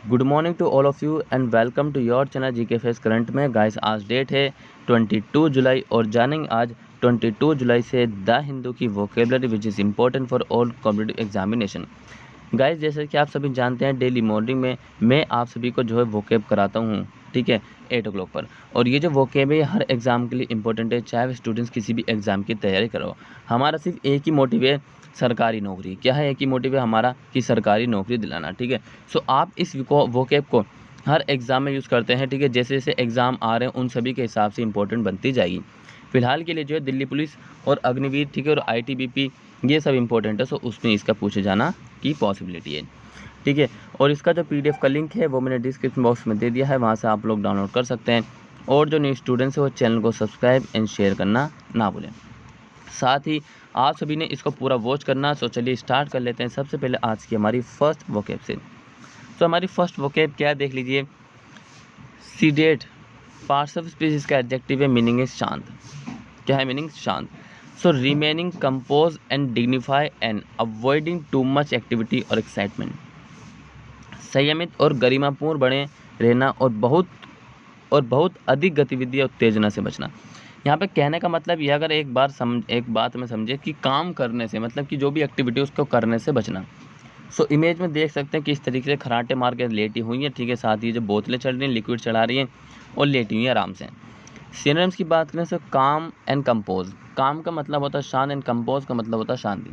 Good morning to all of you and welcome to your channel GK face current में। Guys आज date है 22 जुलाई और जानेंगे आज 22 जुलाई से द हिंदू की vocabulary which is important for all competitive examination. Guys जैसे कि आप सभी जानते हैं डेली मॉर्निंग में मैं आप सभी को जो है वोकेब कराता हूँ, ठीक है, 8 o'clock पर। और ये जो वोकेब है हर एग्ज़ाम के लिए इंपॉर्टेंट है, चाहे स्टूडेंट्स किसी भी एग्ज़ाम की तैयारी करो। हमारा सिर्फ एक ही मोटिव है, सरकारी नौकरी। क्या है एक ही मोटिव है हमारा कि सरकारी नौकरी दिलाना, ठीक है। सो आप इस वोकेब को हर एग्ज़ाम में यूज़ करते हैं, ठीक है। जैसे जैसे एग्ज़ाम आ रहे हैं उन सभी के हिसाब से इंपॉर्टेंट बनती जाएगी। फिलहाल के लिए जो है दिल्ली पुलिस और अग्निवीर, ठीक है, और ITBP ये सब इंपॉर्टेंट है, सो उसमें इसका पूछे जाना की पॉसिबिलिटी है, ठीक है। और इसका जो PDF का लिंक है वो मैंने डिस्क्रिप्शन बॉक्स में दे दिया है, वहाँ से आप लोग डाउनलोड कर सकते हैं। और जो न्यू स्टूडेंट्स है वो चैनल को सब्सक्राइब एंड शेयर करना ना भूलें। साथ ही आप सभी ने इसको पूरा वॉच करना। सो चलिए स्टार्ट कर लेते हैं। सबसे पहले आज की हमारी फर्स्ट वोकेब से। तो हमारी फर्स्ट वोकेब क्या है देख लीजिए, सीडेट। पार्ट्स ऑफ स्पीच इसका एडजेक्टिव है, मीनिंग है शांत। क्या है मीनिंग? शांत। So remaining compose and dignify and avoiding too much activity और एक्साइटमेंट। संयमित और गरिमापूर्ण बने रहना और बहुत अधिक गतिविधि और उत्तेजना से बचना। यहाँ पे कहने का मतलब यह, अगर एक बात में समझे कि काम करने से मतलब कि जो भी एक्टिविटी उसको करने से बचना। सो इमेज में देख सकते हैं कि इस तरीके से खराटे मार के लेटी हुई है, ठीक है। साथ ही जो बोतलें चल रही हैं, लिक्विड चढ़ा रही हैं और लेटी हुई हैं आराम से। सिनोनिम्स की बात करें तो काम एंड कंपोज। काम का मतलब होता है शांत एंड कंपोज का मतलब होता है शांति।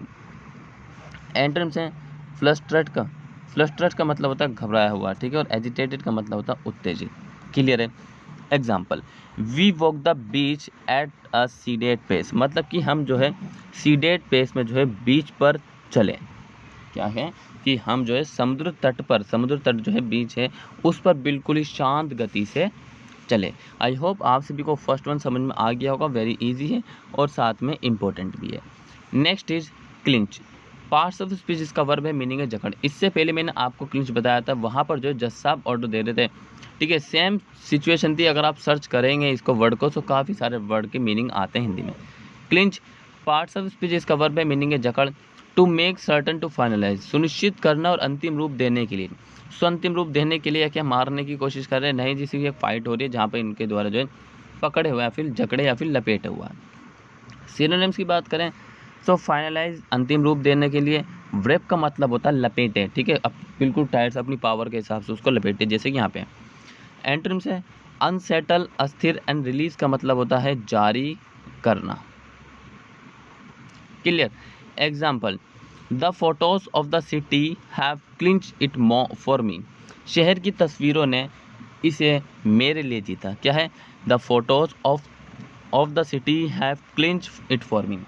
एंटोनिम्स हैं फ्लस्ट्रेट का मतलब होता है घबराया हुआ, ठीक है। और एजिटेटेड का मतलब होता है उत्तेजित। क्लियर है? Example, we walk the beach at a sedate pace. मतलब कि हम जो है सीडेड पेस में जो है बीच पर चले। क्या है कि हम जो है समुद्र तट जो है बीच है उस पर बिल्कुल ही शांत गति से चले। आई होप आप सभी को फर्स्ट वन समझ में आ गया होगा। वेरी इजी है और साथ में इम्पोर्टेंट भी है। Next is clinch. Parts of speech इसका वर्ब है, मीनिंग है जकड़। इससे पहले मैंने आपको क्लिंच बताया था, वहाँ पर जो जज साहब ऑर्डर दे रहे थे, ठीक है। सेम सिचुएशन थी। अगर आप सर्च करेंगे इसको वर्ड को तो काफ़ी सारे वर्ड के मीनिंग आते हैं हिंदी में। क्लिंच पार्ट्स ऑफ स्पीच इसका वर्ब है, मीनिंग है जकड़। To make certain to finalise, सुनिश्चित करना और अंतिम रूप देने के लिए। सो अंतिम रूप देने के लिए या क्या मारने की कोशिश कर रहे हैं? नहीं, जिसकी एक फाइट हो रही है जहाँ पे इनके द्वारा जो है पकड़े हुआ है, फिर जकड़े या फिर लपेटे हुआ है। सिनोनिम्स की बात करें तो फाइनलाइज अंतिम रूप देने के लिए। व्रेप का मतलब होता है लपेटे, ठीक है। अब बिल्कुल टाइट से अपनी पावर के हिसाब से उसको लपेटे, जैसे कि यहाँ पे। एंटोनिम्स है अनसेटल, अस्थिर एंड रिलीज का मतलब होता है जारी करना। Clear? Example, the photos of the city have clinch it for me. शहर की तस्वीरों ने इसे मेरे लिए जीता। क्या है? The photos of the city have clinch it for me.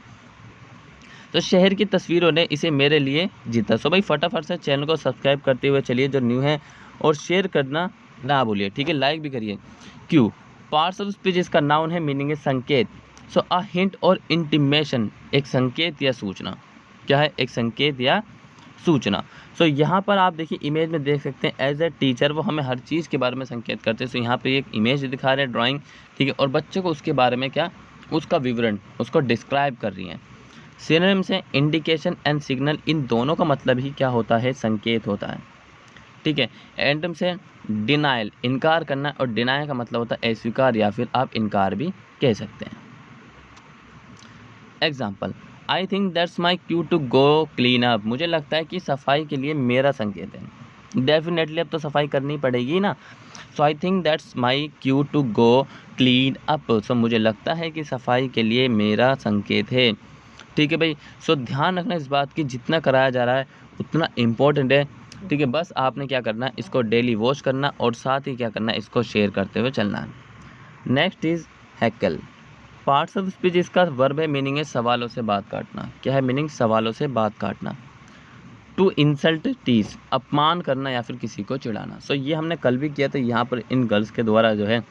तो शहर की तस्वीरों ने इसे मेरे लिए जीता। सो भाई फटाफट से चैनल को सब्सक्राइब करते हुए चलिए जो न्यू है, और शेयर करना ना भूलिए, ठीक है। लाइक भी करिए। क्यों? पार्ट्स ऑफ स्पीच इसका नाउन है, मीनिंग है संकेत। सो अ हिंट और इंटीमेशन, एक संकेत या सूचना। क्या है? एक संकेत या सूचना। सो यहाँ पर आप देखिए इमेज में देख सकते हैं, एज ए टीचर वो हमें हर चीज़ के बारे में संकेत करते हैं। सो यहाँ पे एक इमेज दिखा रहे हैं, ड्राइंग, ठीक है, और बच्चे को उसके बारे में क्या, उसका विवरण, उसको डिस्क्राइब कर रही हैं। सिनोनिम्स हैं इंडिकेशन एंड सिग्नल। इन दोनों का मतलब ही क्या होता है? संकेत होता है, ठीक है। एंटोनिम्स है डिनाइल, इनकार करना, और डिनाई का मतलब होता है अस्वीकार या फिर आप इनकार भी कह सकते हैं। Example, I think that's my cue to go clean up. मुझे लगता है कि सफाई के लिए मेरा संकेत है। डेफिनेटली अब तो सफाई करनी पड़ेगी ना। So I think that's my cue to go clean up. So मुझे लगता है कि सफाई के लिए मेरा संकेत है, ठीक है भाई। सो ध्यान रखना इस बात की, जितना कराया जा रहा है उतना इम्पोर्टेंट है, ठीक है। बस आपने क्या करना है, इसको डेली वॉच करना और साथ ही क्या करना है, इसको शेयर करते हुए चलना है। Next is heckle. Parts of speech इसका वर्ब है, मीनिंग है सवालों से बात काटना। क्या है मीनिंग? सवालों से बात काटना। टू इंसल्ट, टीज, अपमान करना या फिर किसी को चिढ़ाना। सो ये हमने कल भी किया था। यहाँ पर इन गर्ल्स के द्वारा जो है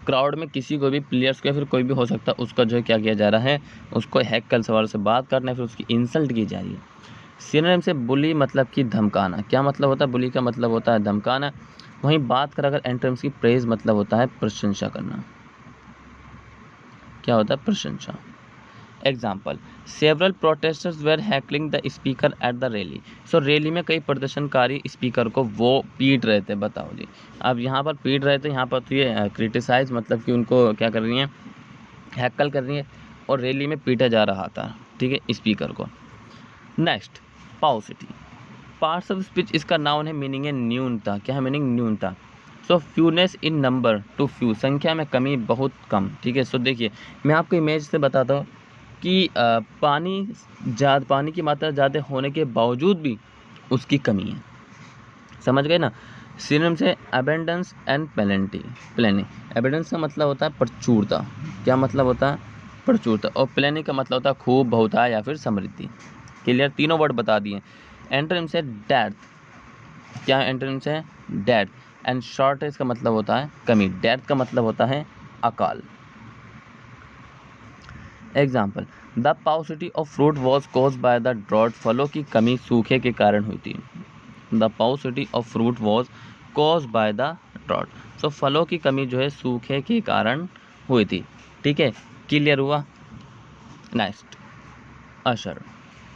क्राउड में किसी को भी, प्लेयर्स को या फिर कोई भी हो सकता है, उसका जो है क्या किया जा रहा है, उसको हैकल सवालों से बात करना है, फिर उसकी इंसल्ट की जा रही है। सिनोनिम से बुली मतलब कि धमकाना। क्या मतलब होता है? बुली का मतलब होता है धमकाना। वहीं बात कर अगर एंटोनिम्स की, प्रेज मतलब होता है प्रशंसा करना। क्या होता है? प्रशंसा। Example, several protesters were heckling the speaker at the rally. सो रैली में कई प्रदर्शनकारी स्पीकर को वो पीट रहे थे। बताओ जी, अब यहाँ पर पीट रहे थे, यहाँ पर तो ये क्रिटिसाइज मतलब कि उनको क्या कर रही हैं, हैकल कर रही है, और रैली में पीटा जा रहा था, ठीक है, स्पीकर को। नेक्स्ट, पाउसिटी, पार्ट्स ऑफ स्पीच, इसका नाउन है, मीनिंग है न्यूनता। क्या है मीनिंग? न्यूनता। सो फ्यूनेस इन नंबर, टू फ्यू, संख्या में कमी, बहुत कम, ठीक है। सो देखिए, मैं आपको इमेज से बताता हूँ कि पानी की मात्रा ज़्यादा होने के बावजूद भी उसकी कमी है। समझ गए ना? सिनोनिम से अबेंडेंस एंड प्लेनिंग। एबेंडेंस का मतलब होता है प्रचुरता। क्या मतलब होता है? प्रचुरता। और प्लेनिंग का मतलब होता है खूब, बहुतायत या फिर समृद्धि। क्लियर? तीनों वर्ड बता दिए। एंटोनिम से डेथ। क्या एंटोनिम से? डेथ। एंड शॉर्टेज का मतलब होता है कमी। डेथ का मतलब होता है अकाल। Example, the paucity of fruit was caused by the drought, फलों की कमी सूखे के कारण हुई थी। The paucity of fruit was caused by the drought. So फलों की कमी जो है सूखे के कारण हुई थी। ठीक है, क्लियर हुआ? Next, usher,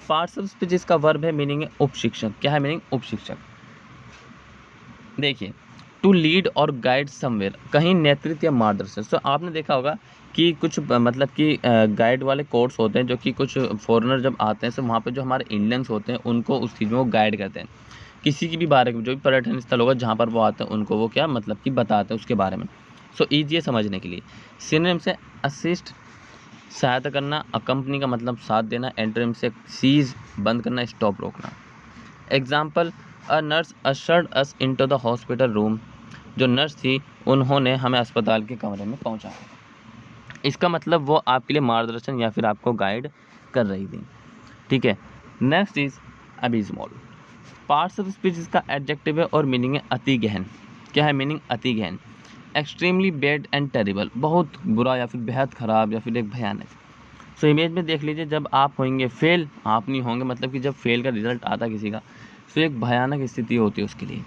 parts of speech, इसका वर्ब है, मीनिंग है उपशिक्षक। क्या है मीनिंग? उपशिक्षक। देखिए, टू लीड और गाइड समवेयर, कहीं नेतृत्व या मार्गदर्शन। तो आपने देखा होगा कि कुछ मतलब कि गाइड वाले कोर्स होते हैं, जो कि कुछ फॉरेनर जब आते हैं तो वहाँ पे जो हमारे इंडियंस होते हैं उनको उस चीज़ में वो गाइड करते हैं। किसी की भी बारे में, जो भी पर्यटन स्थल होगा जहाँ पर वो आते हैं, उनको वो क्या मतलब कि बताते हैं उसके बारे में। सो ईजी है समझने के लिए। सिनोनिम से असिस्ट, सहायता करना। अकम्पनी का मतलब साथ देना। एंटोनिम से सीज, बंद करना, स्टॉप, रोकना। Example, a nurse ushered us into the hospital room, जो नर्स थी उन्होंने हमें अस्पताल के कमरे में पहुंचाया। इसका मतलब वो आपके लिए मार्गदर्शन या फिर आपको गाइड कर रही थी। ठीक है। Next is abysmal, parts of speech, इसका एडजेक्टिव है और मीनिंग है अति गहन। क्या है मीनिंग? अति गहन। एक्सट्रीमली बैड एंड टेरिबल, बहुत बुरा या फिर बेहद खराब या फिर एक भयानक। सो इमेज में देख लीजिए, जब आप होंगे फेल, आप नहीं होंगे, मतलब कि जब फेल का रिजल्ट आता किसी का, तो एक भयानक स्थिति होती है उसके लिए।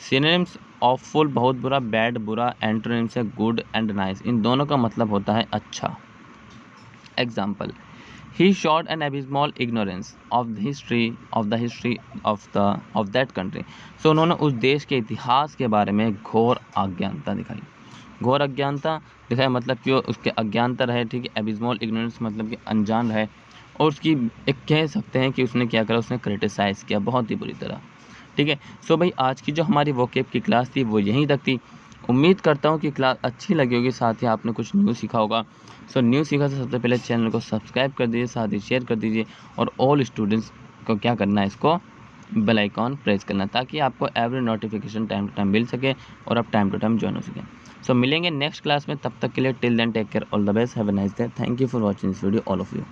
सिनोनिम्स, ऑफुल, बहुत बुरा, बैड, बुरा। एंटोनिम्स है गुड एंड नाइस, इन दोनों का मतलब होता है अच्छा। एग्जाम्पल, ही showed an abysmal ignorance of the history of that country. So उन्होंने उस देश के इतिहास के बारे में घोर अज्ञानता दिखाई। घोर अज्ञानता दिखाई मतलब कि वो उसके अज्ञानता रहे। ठीक है। एबिस्मॉल इग्नोरेंस मतलब कि अनजान रहे, और उसकी एक कह सकते हैं कि उसने क्या करा, उसने क्रिटिसाइज़ किया बहुत ही बुरी तरह। ठीक है। सो भाई, आज की जो हमारी वोकैब की क्लास थी वो यहीं तक थी। उम्मीद करता हूँ कि क्लास अच्छी लगी होगी, साथ ही आपने कुछ न्यू सीखा होगा। सो न्यू सीखा तो सबसे पहले चैनल को सब्सक्राइब कर दीजिए, साथ ही शेयर कर दीजिए, और ऑल स्टूडेंट्स को क्या करना है, इसको बेल आइकॉन प्रेस करना, ताकि आपको every notification time to time मिल सके और आप टाइम टू टाइम ज्वाइन हो सकें। सो मिलेंगे नेक्स्ट क्लास में, तब तक के लिए till then take care, all the best, have a nice day, thank you for watching this video all of you.